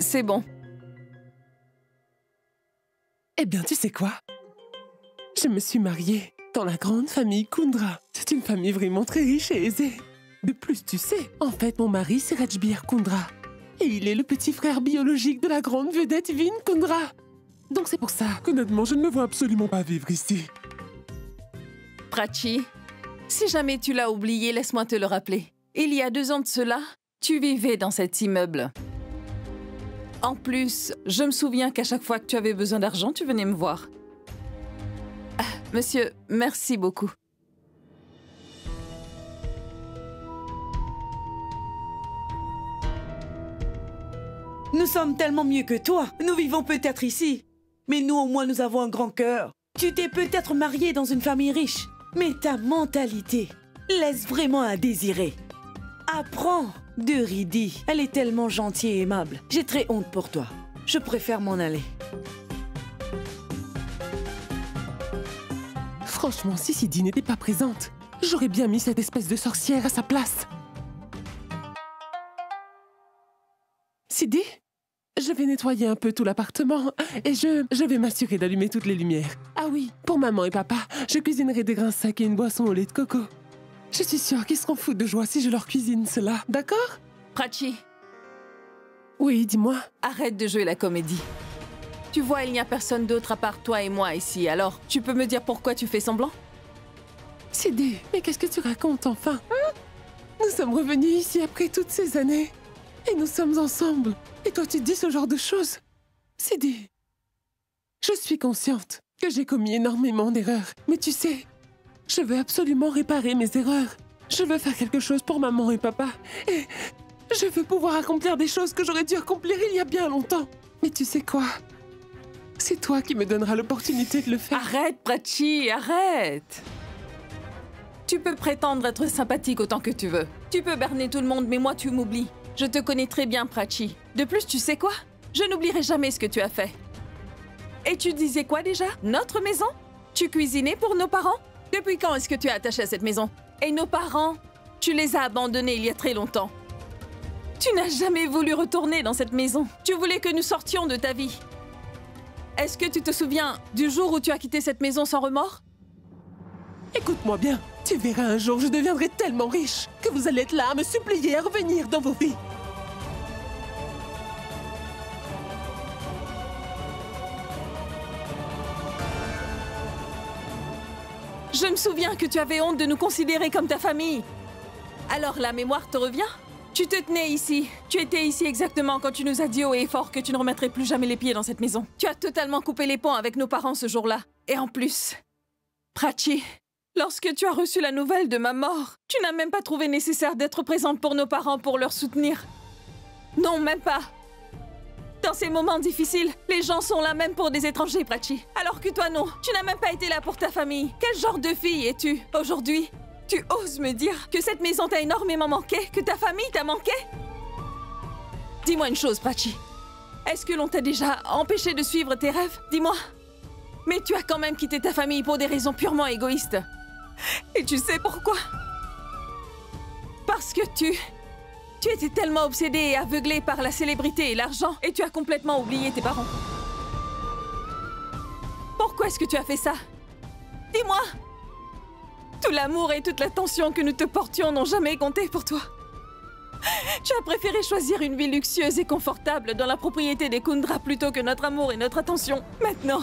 c'est bon. Eh bien, tu sais quoi? Je me suis mariée dans la grande famille Kundra. C'est une famille vraiment très riche et aisée. De plus, tu sais, en fait, mon mari, c'est Rajbir Kundra. Et il est le petit frère biologique de la grande vedette Vin Kundra. Donc c'est pour ça qu'honnêtement, je ne me vois absolument pas vivre ici. Prachi, si jamais tu l'as oublié, laisse-moi te le rappeler. Il y a 2 ans de cela, tu vivais dans cet immeuble. En plus, je me souviens qu'à chaque fois que tu avais besoin d'argent, tu venais me voir. Ah, monsieur, merci beaucoup. Nous sommes tellement mieux que toi. Nous vivons peut-être ici, mais nous au moins nous avons un grand cœur. Tu t'es peut-être marié dans une famille riche, mais ta mentalité laisse vraiment à désirer. Apprends de Riddhi. Elle est tellement gentille et aimable. J'ai très honte pour toi. Je préfère m'en aller. Franchement, si Sidi n'était pas présente, j'aurais bien mis cette espèce de sorcière à sa place. Sidi, je vais nettoyer un peu tout l'appartement et je vais m'assurer d'allumer toutes les lumières. Ah oui, pour maman et papa, je cuisinerai des grains secs et une boisson au lait de coco. Je suis sûre qu'ils seront fous de joie si je leur cuisine cela, d'accord? Prachi, Oui, dis-moi. arrête de jouer la comédie. Tu vois, il n'y a personne d'autre à part toi et moi ici, alors tu peux me dire pourquoi tu fais semblant? Sidi, mais qu'est-ce que tu racontes enfin? Nous sommes revenus ici après toutes ces années. Et nous sommes ensemble. Et toi, tu dis ce genre de choses? Sidi, je suis consciente que j'ai commis énormément d'erreurs. Mais tu sais, je veux absolument réparer mes erreurs. Je veux faire quelque chose pour maman et papa. Et je veux pouvoir accomplir des choses que j'aurais dû accomplir il y a bien longtemps. Mais tu sais quoi? C'est toi qui me donneras l'opportunité de le faire. Arrête, Prachi, arrête! Tu peux prétendre être sympathique autant que tu veux. Tu peux berner tout le monde, mais moi, tu m'oublies. Je te connais très bien, Prachi. De plus, tu sais quoi? Je n'oublierai jamais ce que tu as fait. Et tu disais quoi déjà? Notre maison? Tu cuisinais pour nos parents? Depuis quand est-ce que tu es attaché à cette maison? Et nos parents? Tu les as abandonnés il y a très longtemps. Tu n'as jamais voulu retourner dans cette maison. Tu voulais que nous sortions de ta vie. Est-ce que tu te souviens du jour où tu as quitté cette maison sans remords? Écoute-moi bien, tu verras un jour, je deviendrai tellement riche que vous allez être là à me supplier à revenir dans vos vies. Je me souviens que tu avais honte de nous considérer comme ta famille. Alors la mémoire te revient? Tu te tenais ici. Tu étais ici exactement quand tu nous as dit haut et fort que tu ne remettrais plus jamais les pieds dans cette maison. Tu as totalement coupé les ponts avec nos parents ce jour-là. Et en plus, Prachi, lorsque tu as reçu la nouvelle de ma mort, tu n'as même pas trouvé nécessaire d'être présente pour nos parents pour leur soutenir. Non, même pas. Dans ces moments difficiles, les gens sont là même pour des étrangers, Prachi. Alors que toi, non. Tu n'as même pas été là pour ta famille. Quel genre de fille es-tu aujourd'hui? Tu oses me dire que cette maison t'a énormément manqué? Que ta famille t'a manqué? Dis-moi une chose, Prachi. Est-ce que l'on t'a déjà empêché de suivre tes rêves? Dis-moi. Mais tu as quand même quitté ta famille pour des raisons purement égoïstes. Et tu sais pourquoi? Parce que tu étais tellement obsédée et aveuglée par la célébrité et l'argent et tu as complètement oublié tes parents. Pourquoi est-ce que tu as fait ça? Dis-moi! Tout l'amour et toute l'attention que nous te portions n'ont jamais compté pour toi. Tu as préféré choisir une vie luxueuse et confortable dans la propriété des Kundra plutôt que notre amour et notre attention. Maintenant,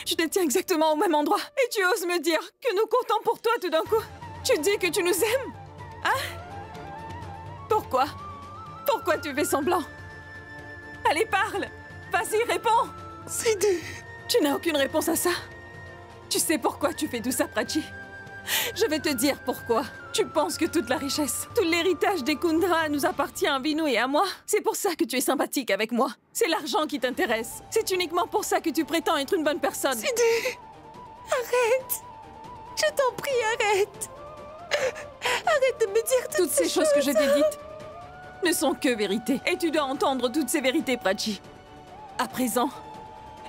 tu te tiens exactement au même endroit et tu oses me dire que nous comptons pour toi tout d'un coup. Tu dis que tu nous aimes? Hein? Pourquoi? Pourquoi tu fais semblant? Allez, parle! Vas-y, réponds! Sidi! Tu n'as aucune réponse à ça? Tu sais pourquoi tu fais tout ça, Prachi? Je vais te dire pourquoi. Tu penses que toute la richesse, tout l'héritage des Kundra nous appartient à Vinu et à moi? C'est pour ça que tu es sympathique avec moi. C'est l'argent qui t'intéresse. C'est uniquement pour ça que tu prétends être une bonne personne. Sidi! Arrête! Je t'en prie, arrête! Arrête de me dire toutes ces choses que je t'ai dites ne sont que vérités. Et tu dois entendre toutes ces vérités, Prachi. À présent,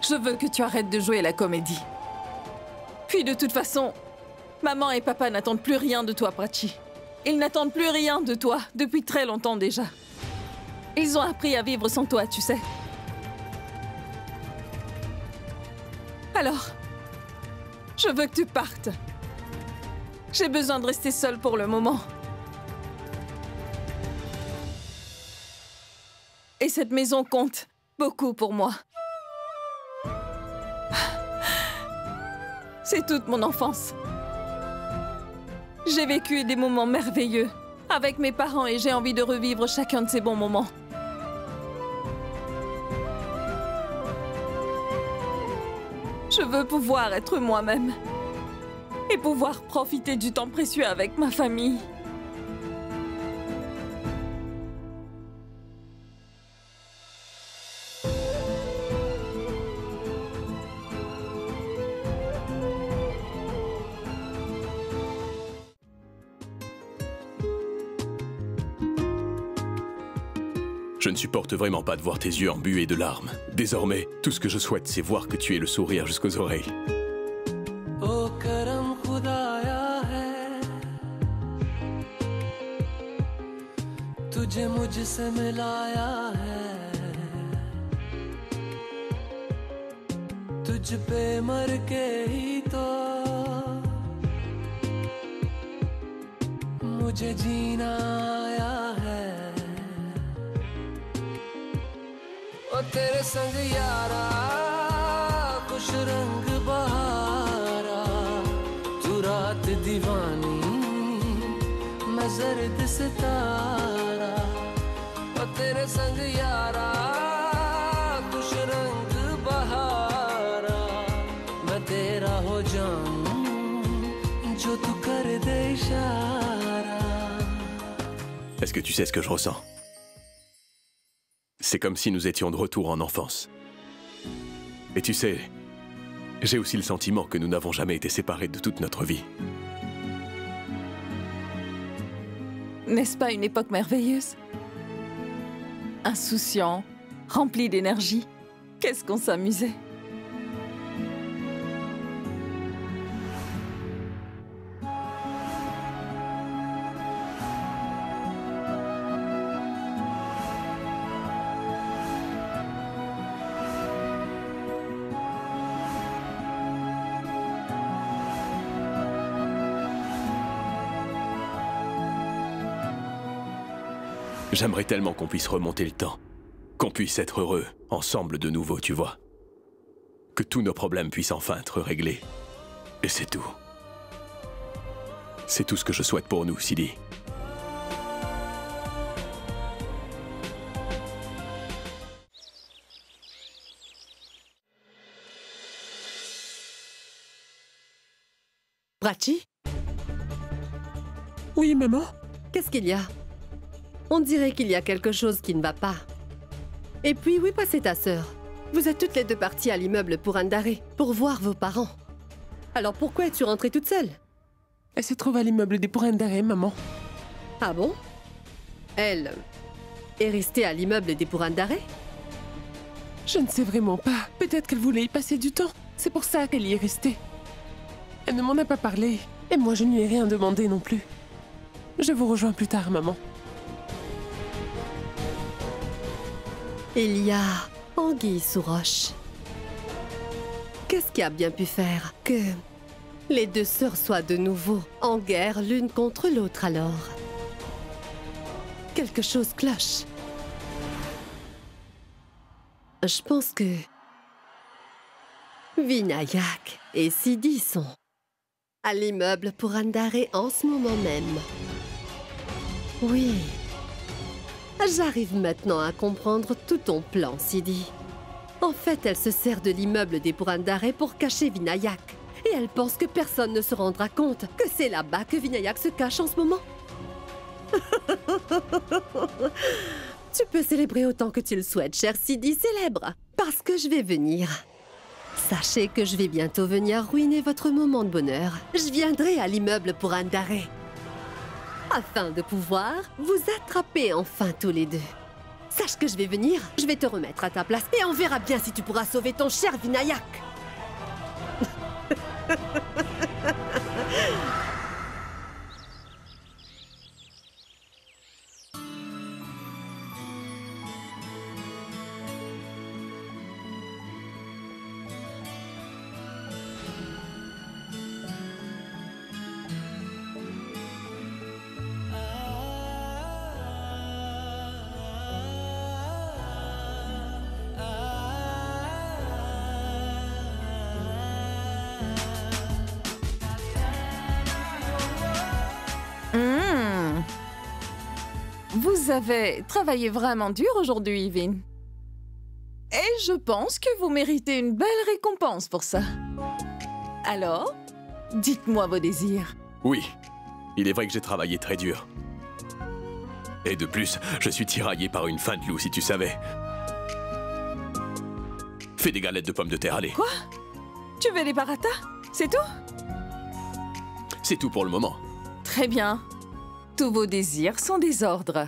je veux que tu arrêtes de jouer la comédie. Puis de toute façon, maman et papa n'attendent plus rien de toi, Prachi. Ils n'attendent plus rien de toi depuis très longtemps déjà. Ils ont appris à vivre sans toi, tu sais. Alors, je veux que tu partes. J'ai besoin de rester seule pour le moment. Et cette maison compte beaucoup pour moi. C'est toute mon enfance. J'ai vécu des moments merveilleux avec mes parents et j'ai envie de revivre chacun de ces bons moments. Je veux pouvoir être moi-même et pouvoir profiter du temps précieux avec ma famille. Je ne supporte vraiment pas de voir tes yeux embués de larmes. Désormais, tout ce que je souhaite, c'est voir que tu aies le sourire jusqu'aux oreilles. O karam khudaya hai, tujhe mujhse milaya hai, tujh pe mar ke hi to mujhe jeena aaya hai. O tere sang yaara kuch rang bahara, tu raat divani main zard sitara. O tere sang yaara kuch rang bahara, main tera ho jaun jo tu kar de ishara. Est-ce que tu sais ce que je ressens? C'est comme si nous étions de retour en enfance. Et tu sais, j'ai aussi le sentiment que nous n'avons jamais été séparés de toute notre vie. N'est-ce pas une époque merveilleuse? Insouciant, rempli d'énergie. Qu'est-ce qu'on s'amusait? J'aimerais tellement qu'on puisse remonter le temps. Qu'on puisse être heureux, ensemble de nouveau, tu vois. Que tous nos problèmes puissent enfin être réglés. Et c'est tout. C'est tout ce que je souhaite pour nous, Sidi. Prachi, Oui, maman? qu'est-ce qu'il y a? On dirait qu'il y a quelque chose qui ne va pas. Et puis, où est passée ta sœur? Vous êtes toutes les deux parties à l'immeuble pour Andare, pour voir vos parents. Alors pourquoi es-tu rentrée toute seule? Elle se trouve à l'immeuble des Pourendare, maman. Ah bon? Elle est restée à l'immeuble des Pourandare? Je ne sais vraiment pas. Peut-être qu'elle voulait y passer du temps. C'est pour ça qu'elle y est restée. Elle ne m'en a pas parlé. Et moi, je ne lui ai rien demandé non plus. Je vous rejoins plus tard, maman. Il y a anguille sous roche. Qu'est-ce qui a bien pu faire que les deux sœurs soient de nouveau en guerre l'une contre l'autre alors? Quelque chose cloche. Je pense que Vinayak et Sidi sont à l'immeuble pour Andare en ce moment même. Oui. J'arrive maintenant à comprendre tout ton plan, Sidi. En fait, elle se sert de l'immeuble des Pourandare pour cacher Vinayak. Et elle pense que personne ne se rendra compte que c'est là-bas que Vinayak se cache en ce moment. Tu peux célébrer autant que tu le souhaites, cher Sidi, célèbre. Parce que je vais venir. Sachez que je vais bientôt venir ruiner votre moment de bonheur. Je viendrai à l'immeuble pour Andare, afin de pouvoir vous attraper enfin tous les deux. Sache que je vais venir, je vais te remettre à ta place et on verra bien si tu pourras sauver ton cher Vinayak. Vous avez travaillé vraiment dur aujourd'hui, Vin. Et je pense que vous méritez une belle récompense pour ça. Alors, dites-moi vos désirs. Oui, il est vrai que j'ai travaillé très dur. Et de plus, je suis tiraillé par une faim de loup, si tu savais. Fais des galettes de pommes de terre, allez. Quoi? Tu veux des paratas? C'est tout? C'est tout pour le moment. Très bien. Tous vos désirs sont des ordres.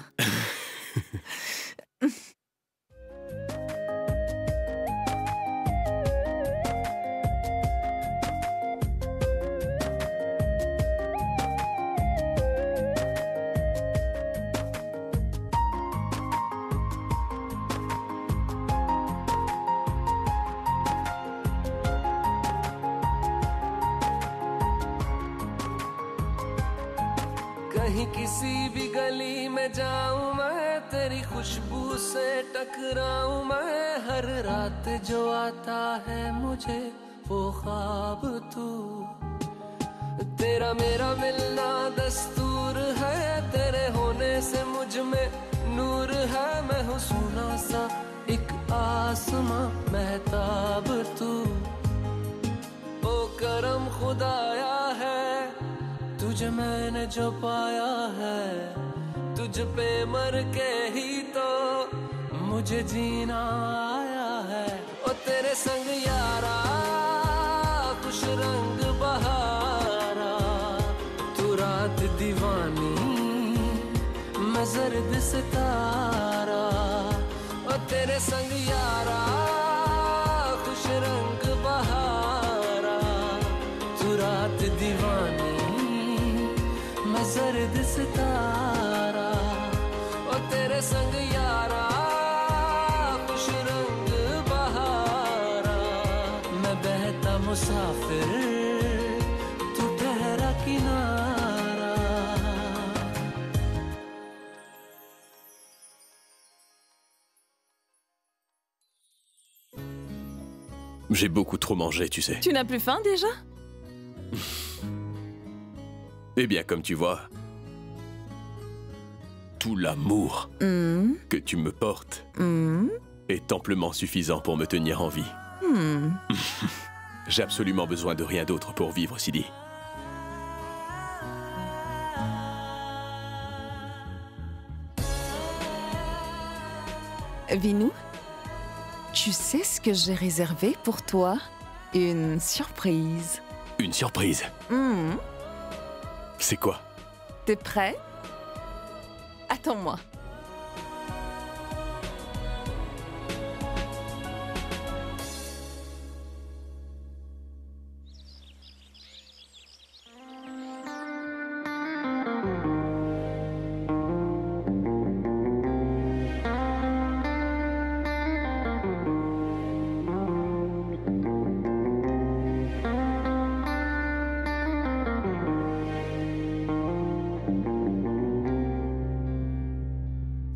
कहीं किसी भी गली में जाऊं मैं, तेरी खुशबू से टकराऊं मैं। हर रात जो आता है मुझे वो ख्वाब तू, तेरा मेरा मिलना दस्तूर है। तेरे होने से मुझ में नूर है। मैं हूँ सोना सा एक आसमां महताब तू। ओ करम खुदाया है तुझे मैंने जो पाया है। तुझ पे मर के ही तो मुझे जीना आया है। ओ तेरे संग यारा खुश रंग बहारा, तू रात दीवानी मैं जर्द सितारा। ओ तेरे संग यारा खुश रंग बहारा, तू रात दीवानी मैं जर्द सितारा। ओ तेरे संग यारा खुश रंग बहारा, मैं बहता मुसाफिर तू ठहरा किनारा। J'ai beaucoup trop mangé, tu sais. Tu n'as plus faim déjà? Eh bien, comme tu vois, tout l'amour que tu me portes est amplement suffisant pour me tenir en vie. J'ai absolument besoin de rien d'autre pour vivre, Sidi. Vinou, tu sais ce que j'ai réservé pour toi? Une surprise. Une surprise. C'est quoi? T'es prêt? Attends-moi.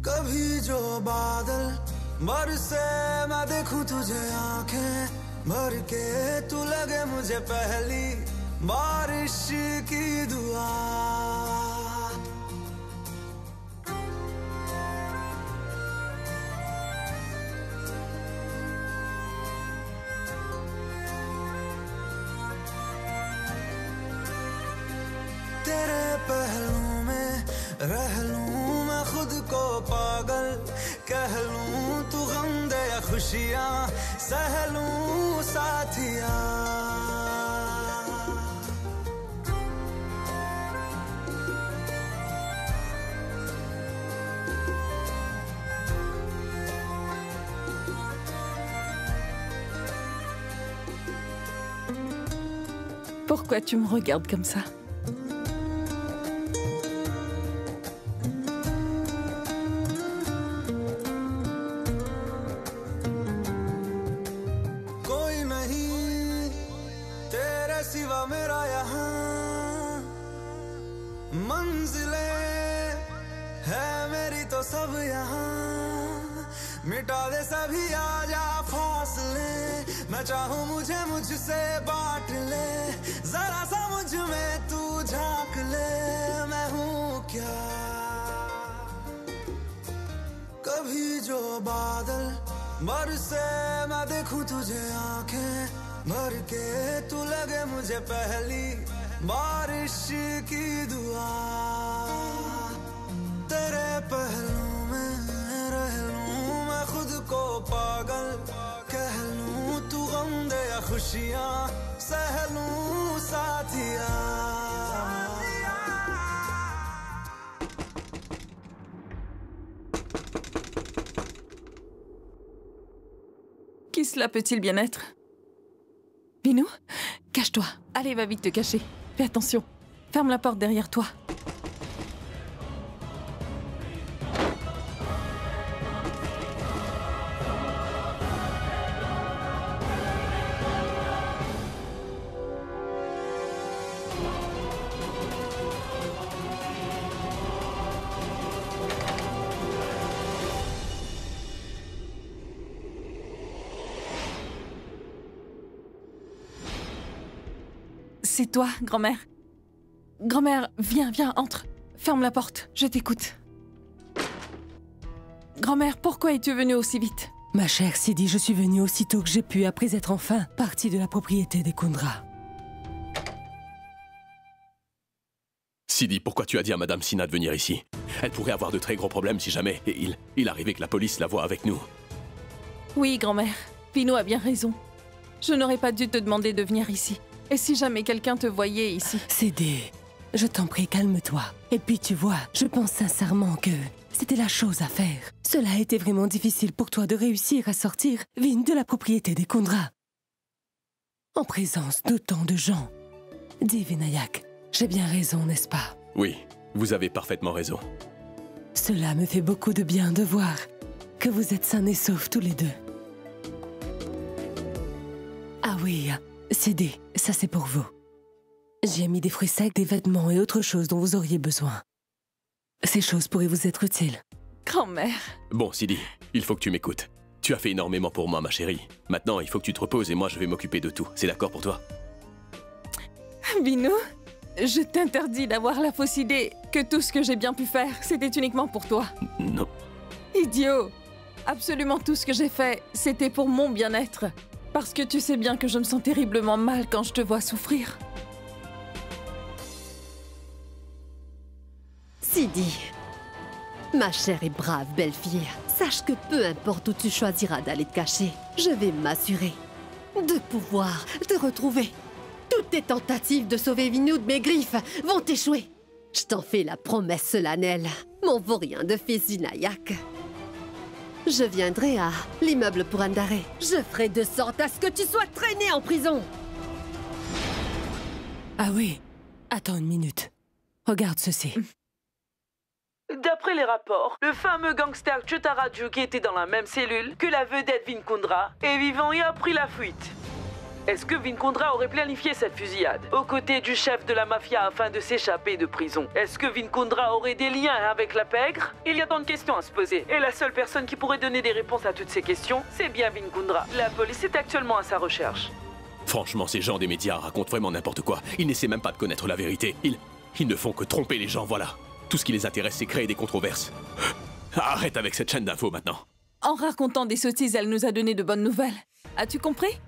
कभी जो बादल बरसे मैं देखूं तुझे आंखें भर के, तू लगे मुझे पहली बारिश की दुआ। तेरे पहलू में रह लूं मैं खुद को पागल, कह लूं तू गम दे या खुशियां सह लूं साथिया। Pourquoi tu me regardes comme ça? कोई नहीं तेरे सिवा मेरा यहाँ, मंजिलें है मेरी तो सब यहाँ। मिटा दे सभी आजा फासले, मैं चाहूँ मुझे मुझसे बांट ले। जरा सा मुझ में तू झांक ले, मैं हूँ क्या जो बादल बरसे मैं देखूं तुझे आंखें भर के तू लगे मुझे पहली बारिश की दुआ तेरे पहलू में रह लूं मैं खुद को पागल कह लूं तू गम दे या खुशियां सह लूं साथिया Qui cela peut-il bien être? Binou, cache-toi. Allez, va vite te cacher. Fais attention. Ferme la porte derrière toi. C'est toi, grand-mère. Grand-mère, viens, entre. Ferme la porte, je t'écoute. Grand-mère, pourquoi es-tu venue aussi vite? Ma chère Sidi, je suis venue aussitôt que j'ai pu après être enfin partie de la propriété des Kundra. Sidi, pourquoi tu as dit à Madame Sina de venir ici? Elle pourrait avoir de très gros problèmes si jamais il arrivait que la police la voie avec nous. Oui, grand-mère. Pino a bien raison. Je n'aurais pas dû te demander de venir ici. Et si jamais quelqu'un te voyait ici? Sidi, je t'en prie, calme-toi. Et puis tu vois, je pense sincèrement que c'était la chose à faire. Cela a été vraiment difficile pour toi de réussir à sortir Vin de la propriété des Kundra. En présence d'autant de gens. Dis Vinayak, j'ai bien raison, n'est-ce pas? Oui, vous avez parfaitement raison. Cela me fait beaucoup de bien de voir que vous êtes sains et saufs tous les deux. Ah oui, Sidi, ça c'est pour vous. J'ai mis des fruits secs, des vêtements et autre chose dont vous auriez besoin. Ces choses pourraient vous être utiles. Grand-mère. Bon, Sidi, il faut que tu m'écoutes. Tu as fait énormément pour moi, ma chérie. Maintenant, il faut que tu te reposes et moi, je vais m'occuper de tout. C'est d'accord pour toi? Binou, je t'interdis d'avoir la fausse idée que tout ce que j'ai bien pu faire, c'était uniquement pour toi. Non. Idiot! Absolument tout ce que j'ai fait, c'était pour mon bien-être. Parce que tu sais bien que je me sens terriblement mal quand je te vois souffrir. Sidi, ma chère et brave belle-fille, sache que peu importe où tu choisiras d'aller te cacher, je vais m'assurer de pouvoir te retrouver. Toutes tes tentatives de sauver Vinou de mes griffes vont échouer. Je t'en fais la promesse solennelle, mon vaurien de fils Vinayak. Je viendrai à l'immeuble pour Andare. Je ferai de sorte à ce que tu sois traîné en prison. Ah oui, attends une minute. Regarde ceci. D'après les rapports, le fameux gangster Chotaraju qui était dans la même cellule que la vedette Vin Kundra est vivant et a pris la fuite. Est-ce que Vin Kundra aurait planifié cette fusillade aux côtés du chef de la mafia afin de s'échapper de prison? Est-ce que Vin Kundra aurait des liens avec la pègre? Il y a tant de questions à se poser. Et la seule personne qui pourrait donner des réponses à toutes ces questions, c'est bien Vin Kundra. La police est actuellement à sa recherche. Franchement, ces gens des médias racontent vraiment n'importe quoi. Ils n'essaient même pas de connaître la vérité. Ils ne font que tromper les gens, voilà. Tout ce qui les intéresse, c'est créer des controverses. Arrête avec cette chaîne d'infos maintenant. En racontant des sottises, elle nous a donné de bonnes nouvelles. As-tu compris?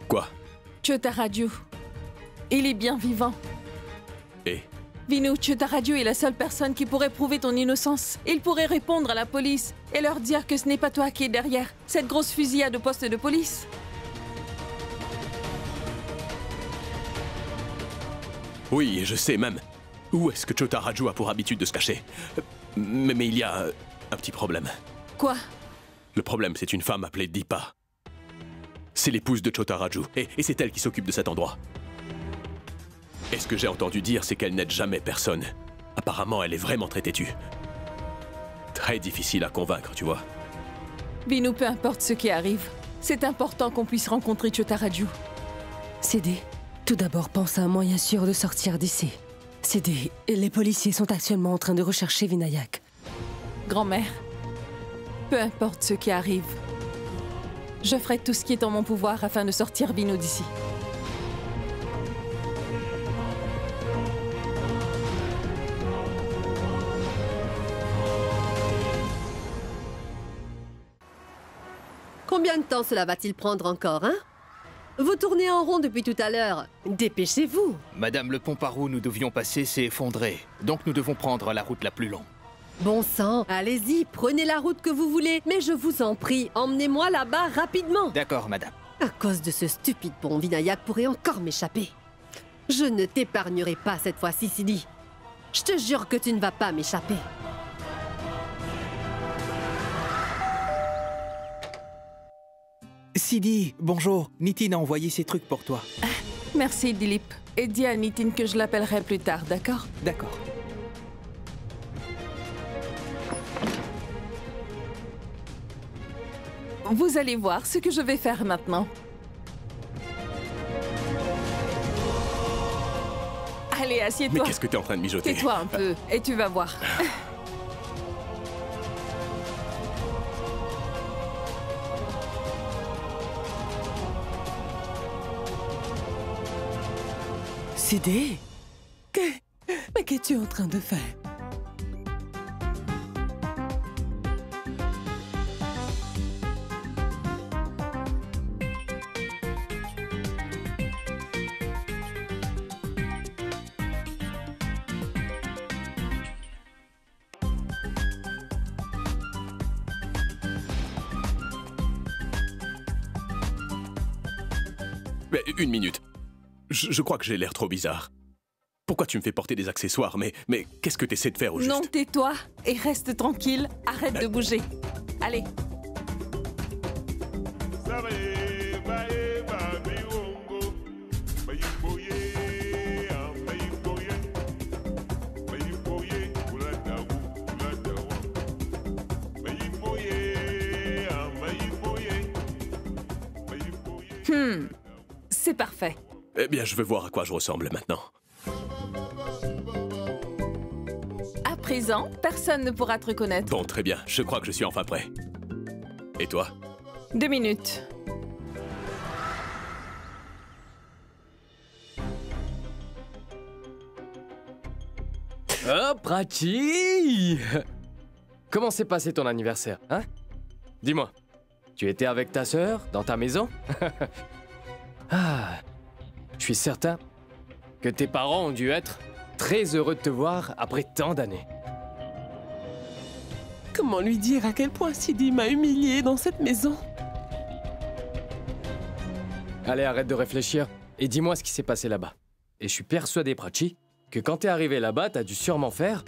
Quoi? Chotaraju. Il est bien vivant. Et? Vinou, Chotaraju est la seule personne qui pourrait prouver ton innocence. Il pourrait répondre à la police et leur dire que ce n'est pas toi qui es derrière cette grosse fusillade au poste de police. Oui, je sais même. Où est-ce que Chotaraju a pour habitude de se cacher? Mais il y a un petit problème. Quoi? Le problème, c'est une femme appelée Deepa. C'est l'épouse de Chotaraju, et c'est elle qui s'occupe de cet endroit. Et ce que j'ai entendu dire, c'est qu'elle n'aide jamais personne. Apparemment, elle est vraiment très têtue. Très difficile à convaincre, tu vois. Binou, peu importe ce qui arrive, c'est important qu'on puisse rencontrer Chotaraju. Sidi, tout d'abord pense à un moyen sûr de sortir d'ici. Sidi, les policiers sont actuellement en train de rechercher Vinayak. Grand-mère, peu importe ce qui arrive, je ferai tout ce qui est en mon pouvoir afin de sortir Vinou d'ici. Combien de temps cela va-t-il prendre encore, hein? Vous tournez en rond depuis tout à l'heure. Dépêchez-vous. Madame, le pont par où nous devions passer s'est effondré. Donc nous devons prendre la route la plus longue. Bon sang, allez-y, prenez la route que vous voulez. Mais je vous en prie, emmenez-moi là-bas rapidement. D'accord, madame. À cause de ce stupide pont, Vinayak pourrait encore m'échapper. Je ne t'épargnerai pas cette fois-ci, Sidi. Je te jure que tu ne vas pas m'échapper. Sidi, bonjour. Nitin a envoyé ces trucs pour toi. Merci, Dilip. Et dis à Nitin que je l'appellerai plus tard, d'accord? D'accord. Vous allez voir ce que je vais faire maintenant. Allez, assieds-toi. Mais qu'est-ce que t'es en train de mijoter? Tais-toi un peu et tu vas voir. Sidi, mais qu'es-tu en train de faire? Mais une minute. Je crois que j'ai l'air trop bizarre. Pourquoi tu me fais porter des accessoires? Mais qu'est-ce que t'essaies de faire au juste? Non, tais-toi et reste tranquille. Arrête de bouger. Allez. C'est parfait. Eh bien, je veux voir à quoi je ressemble maintenant. À présent, personne ne pourra te reconnaître. Bon, très bien. Je crois que je suis enfin prêt. Et toi? 2 minutes. Oh, Prachi! Comment s'est passé ton anniversaire, hein? Dis-moi, tu étais avec ta sœur dans ta maison? Ah, je suis certain que tes parents ont dû être très heureux de te voir après tant d'années. Comment lui dire à quel point Sidi m'a humilié dans cette maison? Allez, arrête de réfléchir et dis-moi ce qui s'est passé là-bas. Et je suis persuadé, Prachi, que quand t'es arrivé là-bas, t'as dû sûrement faire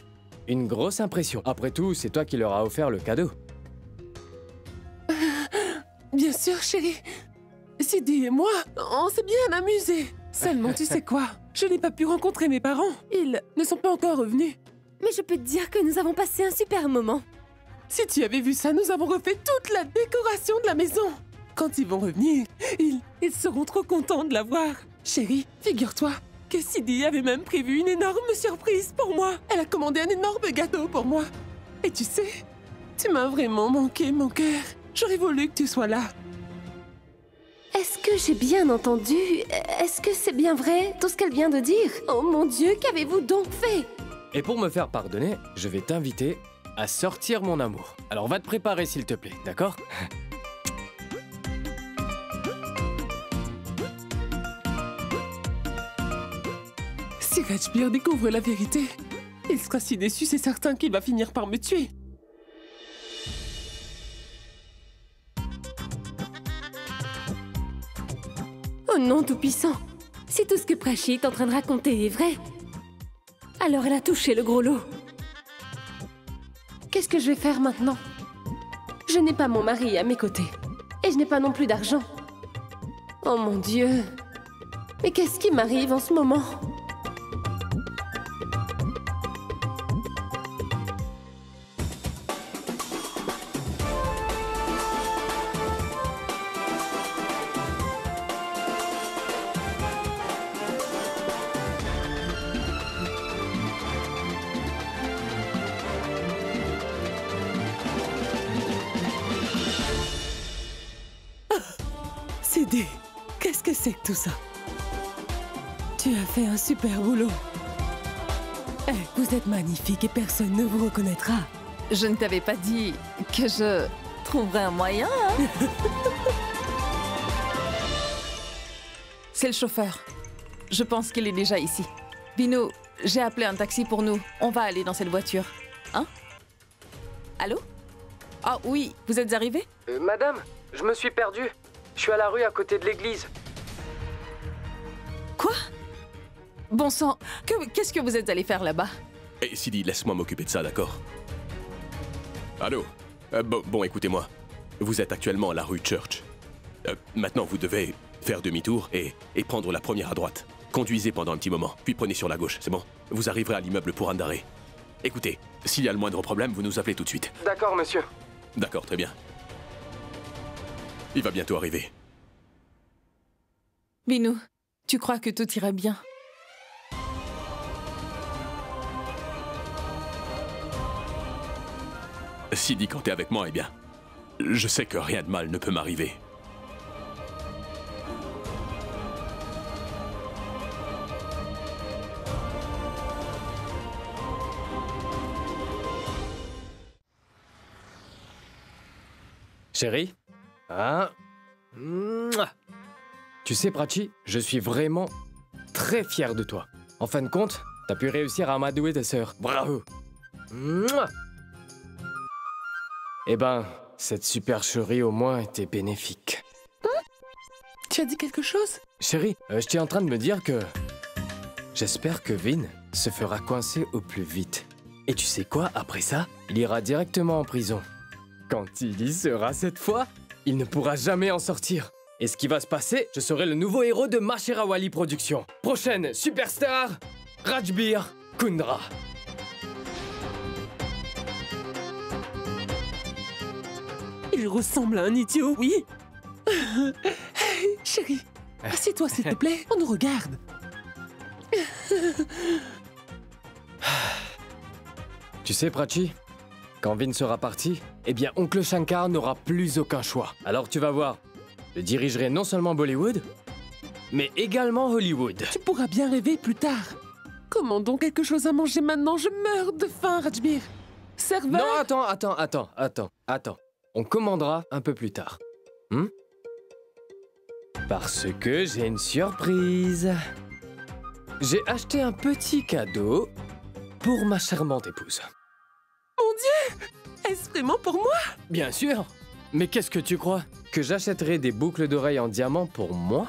une grosse impression. Après tout, c'est toi qui leur as offert le cadeau. Bien sûr, chérie. Sidi et moi, on s'est bien amusés. Seulement, tu sais quoi? Je n'ai pas pu rencontrer mes parents. Ils ne sont pas encore revenus. Mais je peux te dire que nous avons passé un super moment. Si tu avais vu ça, nous avons refait toute la décoration de la maison. Quand ils vont revenir, ils seront trop contents de la voir. Chérie, figure-toi que Sidi avait même prévu une énorme surprise pour moi. Elle a commandé un énorme gâteau pour moi. Et tu sais, tu m'as vraiment manqué, mon cœur. J'aurais voulu que tu sois là. Est-ce que j'ai bien entendu? Est-ce que c'est bien vrai, tout ce qu'elle vient de dire? Oh mon Dieu, qu'avez-vous donc fait? Et pour me faire pardonner, je vais t'inviter à sortir mon amour. Alors va te préparer s'il te plaît, d'accord? Si Rajbir découvre la vérité, il sera si déçu, c'est certain qu'il va finir par me tuer. Oh non, tout-puissant! Si tout ce que Prachi est en train de raconter est vrai, alors elle a touché le gros lot. Qu'est-ce que je vais faire maintenant? Je n'ai pas mon mari à mes côtés. Et je n'ai pas non plus d'argent. Oh mon Dieu! Mais qu'est-ce qui m'arrive en ce moment? Sidi, qu'est-ce que c'est que tout ça? Tu as fait un super boulot. Eh, vous êtes magnifique et personne ne vous reconnaîtra. Je ne t'avais pas dit que je... trouverai un moyen, hein. C'est le chauffeur. Je pense qu'il est déjà ici. Bino, j'ai appelé un taxi pour nous. On va aller dans cette voiture. Hein? Allô? Ah oui, vous êtes arrivés? Madame, je me suis perdu. Je suis à la rue à côté de l'église. Quoi? Bon sang, qu'est-ce que vous êtes allé faire là-bas? Et Sidi, laisse-moi m'occuper de ça, d'accord? Allô? Bon, écoutez-moi. Vous êtes actuellement à la rue Church. Maintenant, vous devez faire demi-tour et prendre la première à droite. Conduisez pendant un petit moment, puis prenez sur la gauche, c'est bon? Vous arriverez à l'immeuble pour Andare. Écoutez, s'il y a le moindre problème, vous nous appelez tout de suite. D'accord, monsieur. D'accord, très bien. Il va bientôt arriver. Bino, tu crois que tout ira bien? Sidi, quand t'es avec moi, eh bien, je sais que rien de mal ne peut m'arriver. Chérie? Ah. Mouah. Tu sais, Prachi, je suis vraiment très fier de toi. En fin de compte, t'as pu réussir à amadouer ta sœur. Bravo! Mouah. Eh ben, cette supercherie au moins était bénéfique. Tu as dit quelque chose? Chérie, j'étais en train de me dire que... J'espère que Vin se fera coincer au plus vite. Et tu sais quoi, après ça, il ira directement en prison. Quand il y sera cette fois, il ne pourra jamais en sortir. Et ce qui va se passer, je serai le nouveau héros de Masherawali Productions. Prochaine superstar, Rajbir Kundra. Il ressemble à un idiot, oui. Hey, chérie, assieds-toi s'il te plaît, on nous regarde. Tu sais, Prachi, quand Vin sera parti, eh bien, Oncle Shankar n'aura plus aucun choix. Alors tu vas voir, je dirigerai non seulement Bollywood, mais également Hollywood. Tu pourras bien rêver plus tard. Commandons quelque chose à manger maintenant, je meurs de faim, Rajbir. Serveur? Non, attends. On commandera un peu plus tard. Parce que j'ai une surprise. J'ai acheté un petit cadeau pour ma charmante épouse. Mon Dieu! Est-ce vraiment pour moi? Bien sûr. Mais qu'est-ce que tu crois? Que j'achèterai des boucles d'oreilles en diamant pour moi?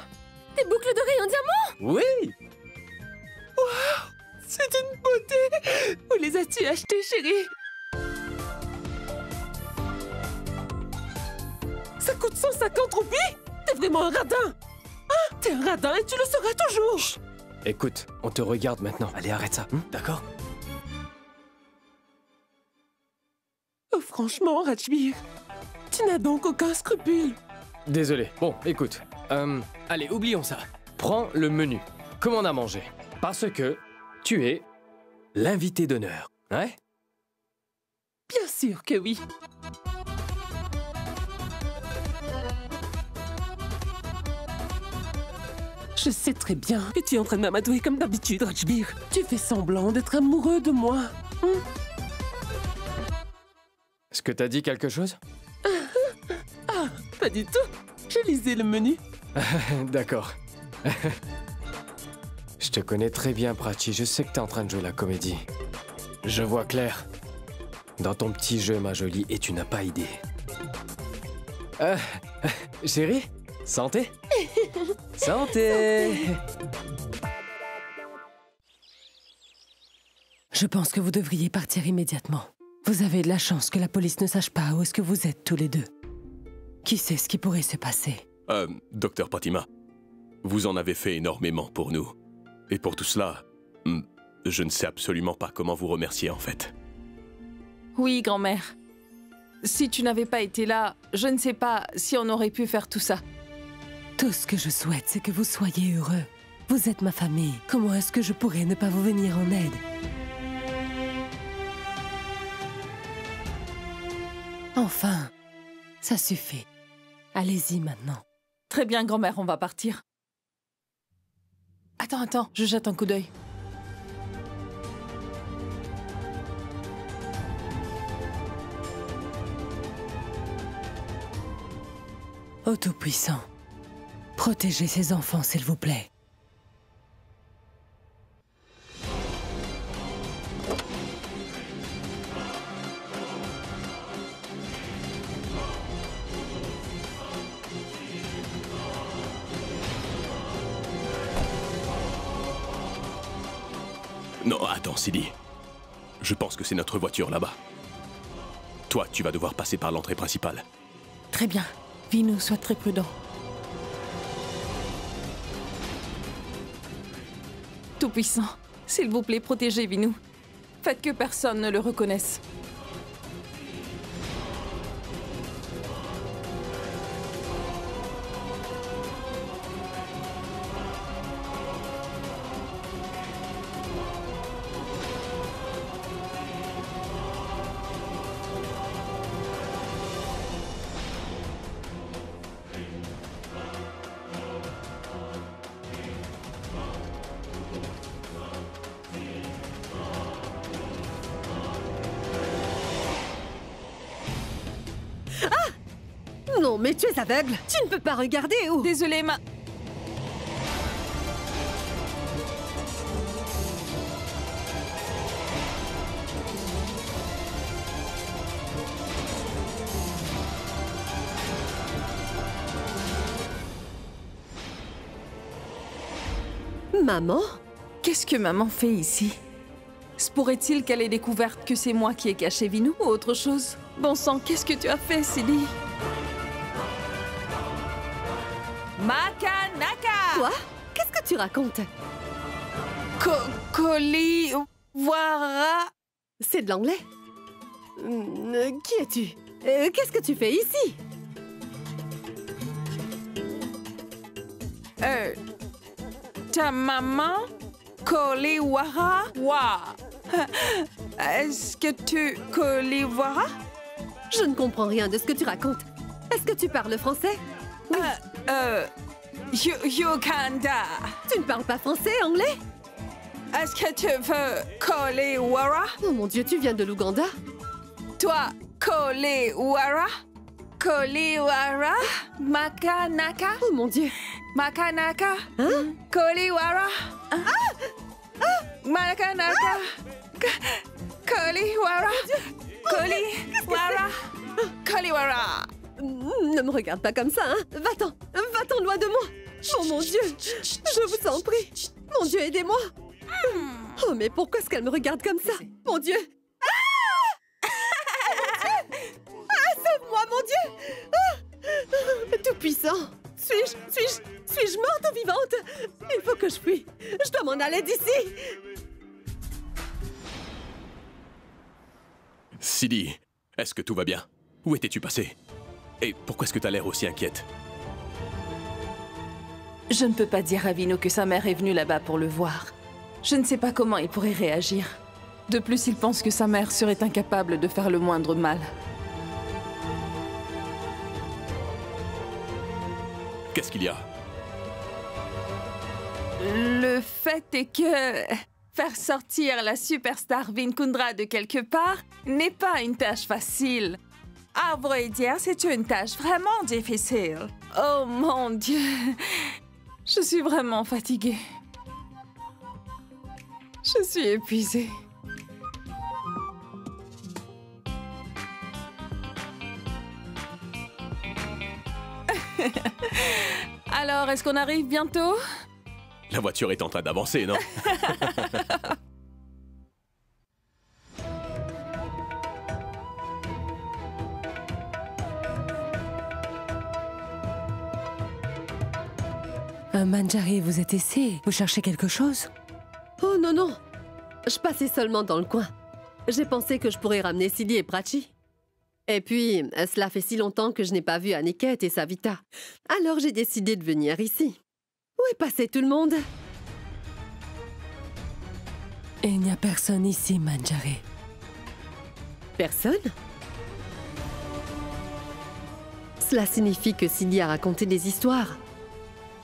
Des boucles d'oreilles en diamant? Oui! Wow! C'est une beauté! Où les as-tu achetées, chérie? Ça coûte 150 roupies? T'es vraiment un radin! Hein? T'es un radin et tu le seras toujours! Chut. Écoute, on te regarde maintenant. Allez, arrête ça, d'accord? Oh, franchement, Rajbir, tu n'as donc aucun scrupule. Désolé. Bon, écoute. Allez, oublions ça. Prends le menu. Commande à manger. Parce que tu es l'invité d'honneur. Ouais? Bien sûr que oui. Je sais très bien que tu es en train de m'amadouer comme d'habitude, Rajbir. Tu fais semblant d'être amoureux de moi. Est-ce que t'as dit quelque chose? Ah, pas du tout. Je lisais le menu. D'accord. Je te connais très bien, Prachi. Je sais que t'es en train de jouer la comédie. Je vois clair. Dans ton petit jeu, ma jolie, et tu n'as pas idée. Chérie, santé. Santé. Je pense que vous devriez partir immédiatement. Vous avez de la chance que la police ne sache pas où est-ce que vous êtes tous les deux. Qui sait ce qui pourrait se passer? Docteur Fatima, vous en avez fait énormément pour nous. Et pour tout cela, je ne sais absolument pas comment vous remercier en fait. Oui, grand-mère. Si tu n'avais pas été là, je ne sais pas si on aurait pu faire tout ça. Tout ce que je souhaite, c'est que vous soyez heureux. Vous êtes ma famille. Comment est-ce que je pourrais ne pas vous venir en aide? Enfin, ça suffit. Allez-y maintenant. Très bien, grand-mère, on va partir. Attends, je jette un coup d'œil. Ô Tout-Puissant, protégez ces enfants, s'il vous plaît. Non, attends, Sidi. Je pense que c'est notre voiture là-bas. Toi, tu vas devoir passer par l'entrée principale. Très bien. Vinu, sois très prudent. Tout-Puissant, s'il vous plaît, protégez Vinu. Faites que personne ne le reconnaisse. Non, mais tu es aveugle. Tu ne peux pas regarder ou... Désolée, ma... Maman? Qu'est-ce que maman fait ici? Se pourrait-il qu'elle ait découvert que c'est moi qui ai caché Vinu ou autre chose? Bon sang, qu'est-ce que tu as fait, Sidi? Makanaka! Quoi? Qu'est-ce que tu racontes? Koliwara. C'est de l'anglais? Qui es-tu? Qu'est-ce que tu fais ici? Ta maman? Koliwara? Wa. Est-ce que tu... Koliwara? Je ne comprends rien de ce que tu racontes. Est-ce que tu parles français? Oui. Uganda. Tu ne parles pas français, anglais? Est-ce que tu veux Koliwara? Oh mon Dieu, tu viens de l'Ouganda? Toi, Koliwara? Koliwara? Makanaka? Oh mon Dieu. Makanaka? Hein? Koliwara? Makanaka? Koliwara? Koliwara? Koliwara? Ne me regarde pas comme ça, hein? Va-t'en! Va-t'en loin de moi! Oh mon Dieu! Je vous en prie! Mon Dieu, aidez-moi! Oh, mais pourquoi est-ce qu'elle me regarde comme ça? Mon Dieu! Sauve-moi, mon Dieu! Tout-puissant! Suis-je morte ou vivante? Il faut que je fuis! Je dois m'en aller d'ici! Sidi, est-ce que tout va bien? Où étais-tu passé? Et pourquoi est-ce que t'as l'air aussi inquiète? Je ne peux pas dire à Vinu que sa mère est venue là-bas pour le voir. Je ne sais pas comment il pourrait réagir. De plus, il pense que sa mère serait incapable de faire le moindre mal. Qu'est-ce qu'il y a? Le fait est que... faire sortir la superstar Vinkundra de quelque part n'est pas une tâche facile. À vrai dire, c'est une tâche vraiment difficile. Oh mon Dieu! Je suis vraiment fatiguée. Je suis épuisée. Alors, est-ce qu'on arrive bientôt? La voiture est en train d'avancer, non? Manjari, vous êtes ici? Vous cherchez quelque chose? Oh non, non! Je passais seulement dans le coin. J'ai pensé que je pourrais ramener Sidi et Prachi. Et puis, cela fait si longtemps que je n'ai pas vu Aniket et Savita. Alors j'ai décidé de venir ici. Où est passé tout le monde? Il n'y a personne ici, Manjari. Personne? Cela signifie que Sidi a raconté des histoires.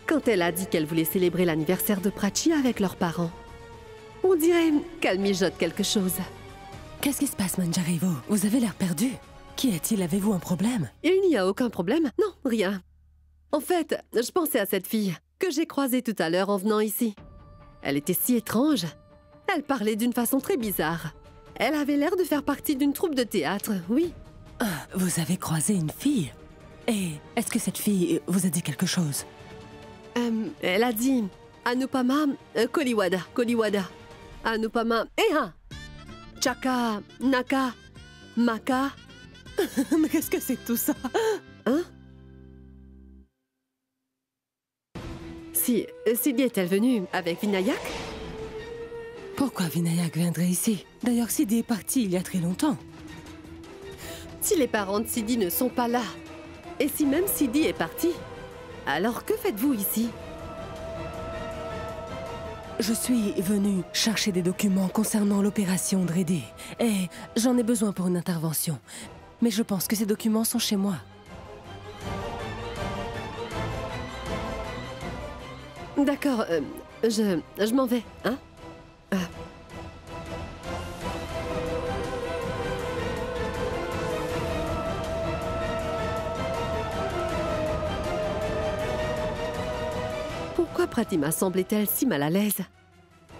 Quand elle a dit qu'elle voulait célébrer l'anniversaire de Prachi avec leurs parents. On dirait qu'elle mijote quelque chose. Qu'est-ce qui se passe, Manjari? Vous avez l'air perdu. Qui est-il? Avez-vous un problème? Il n'y a aucun problème. Non, rien. En fait, je pensais à cette fille que j'ai croisée tout à l'heure en venant ici. Elle était si étrange. Elle parlait d'une façon très bizarre. Elle avait l'air de faire partie d'une troupe de théâtre, oui. Vous avez croisé une fille? Et est-ce que cette fille vous a dit quelque chose? Elle a dit Anupama Koliwada. Anupama Eha. Chaka, Naka, Maka. Mais qu'est-ce que c'est tout ça? Hein? Sidi est-elle venue avec Vinayak? Pourquoi Vinayak viendrait ici? D'ailleurs, Sidi est parti il y a très longtemps. Si les parents de Sidi ne sont pas là, et si même Sidi est parti, alors que faites-vous ici? Je suis venue chercher des documents concernant l'opération Dredé, et j'en ai besoin pour une intervention. Mais je pense que ces documents sont chez moi. D'accord, je m'en vais, hein? Pourquoi Pratima semblait-elle si mal à l'aise?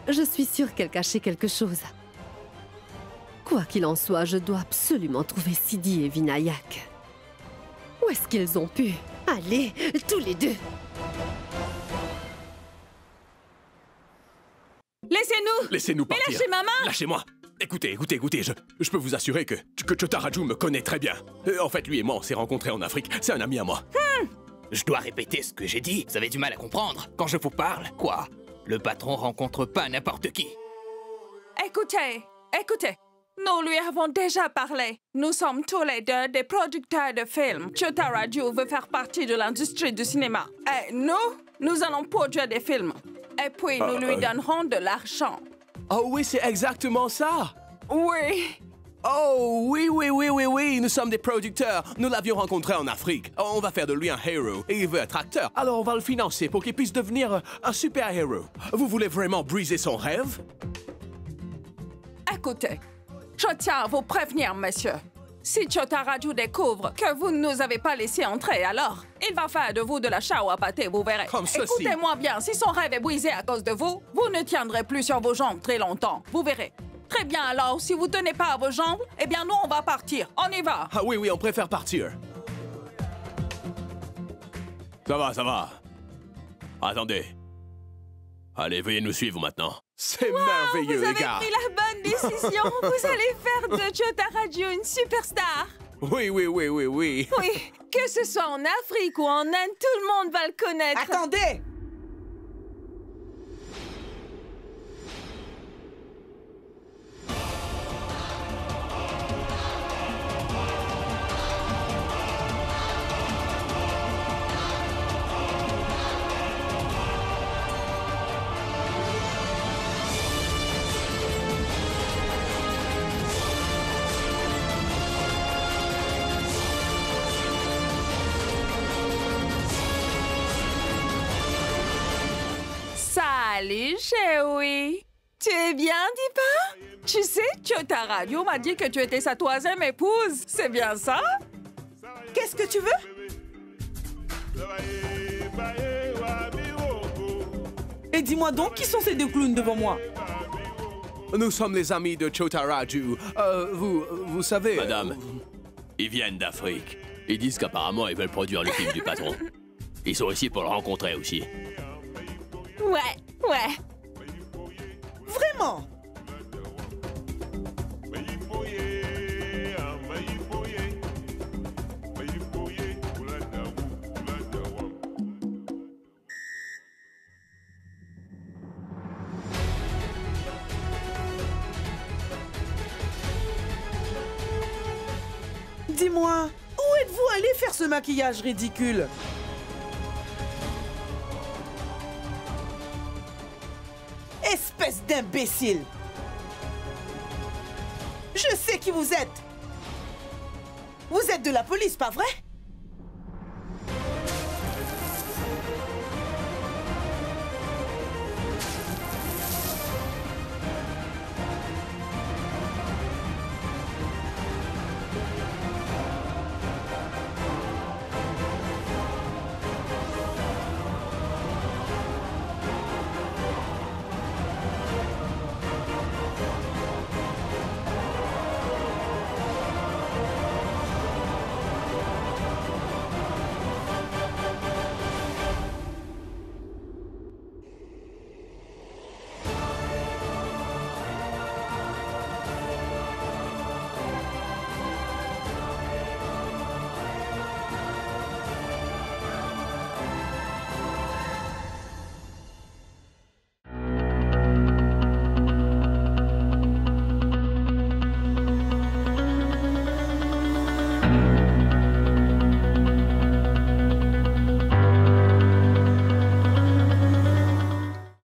Je suis sûre qu'elle cachait quelque chose. Quoi qu'il en soit, je dois absolument trouver Sidi et Vinayak. Où est-ce qu'ils ont pu aller, tous les deux? Laissez-nous! Laissez-nous partir. Mais lâchez ma main! Lâchez-moi. Écoutez, je peux vous assurer que Chota Raju me connaît très bien. En fait, lui et moi, on s'est rencontrés en Afrique. C'est un ami à moi. Je dois répéter ce que j'ai dit. Vous avez du mal à comprendre. Quand je vous parle, quoi? Le patron rencontre pas n'importe qui. Écoutez, nous lui avons déjà parlé. Nous sommes tous les deux des producteurs de films. Chota Raju veut faire partie de l'industrie du cinéma. Et nous allons produire des films. Et puis nous lui donnerons de l'argent. Oh oui, c'est exactement ça. Oui. Oh oui, nous sommes des producteurs. Nous l'avions rencontré en Afrique. On va faire de lui un héros et il veut être acteur. Alors on va le financer pour qu'il puisse devenir un super-héros. Vous voulez vraiment briser son rêve? Écoutez, je tiens à vous prévenir, monsieur. Si Chota Raju découvre que vous ne nous avez pas laissé entrer, alors il va faire de vous de la chao à pâté, vous verrez. Comme ceci. Écoutez-moi bien, si son rêve est brisé à cause de vous, vous ne tiendrez plus sur vos jambes très longtemps, vous verrez. Très bien, alors, si vous tenez pas à vos jambes, eh bien, nous, on va partir. On y va. Ah oui, on préfère partir. Ça va. Attendez. Allez, veuillez nous suivre maintenant. C'est merveilleux, les gars. Vous avez pris la bonne décision. Vous allez faire de Chota Raju une superstar. Oui. Oui, que ce soit en Afrique ou en Inde, tout le monde va le connaître. Attendez! Salut, chérie. Tu es bien, Dipa? Tu sais, Chota Raju m'a dit que tu étais sa troisième épouse. C'est bien ça? Qu'est-ce que tu veux? Et dis-moi donc, qui sont ces deux clowns devant moi? Nous sommes les amis de Chota Raju. Vous savez... Madame, ils viennent d'Afrique. Ils disent qu'apparemment, ils veulent produire le film du patron. Ils sont ici pour le rencontrer aussi. Ouais. Vraiment? Dis-moi, où êtes-vous allé faire ce maquillage ridicule? Espèce d'imbécile! Je sais qui vous êtes! Vous êtes de la police, pas vrai?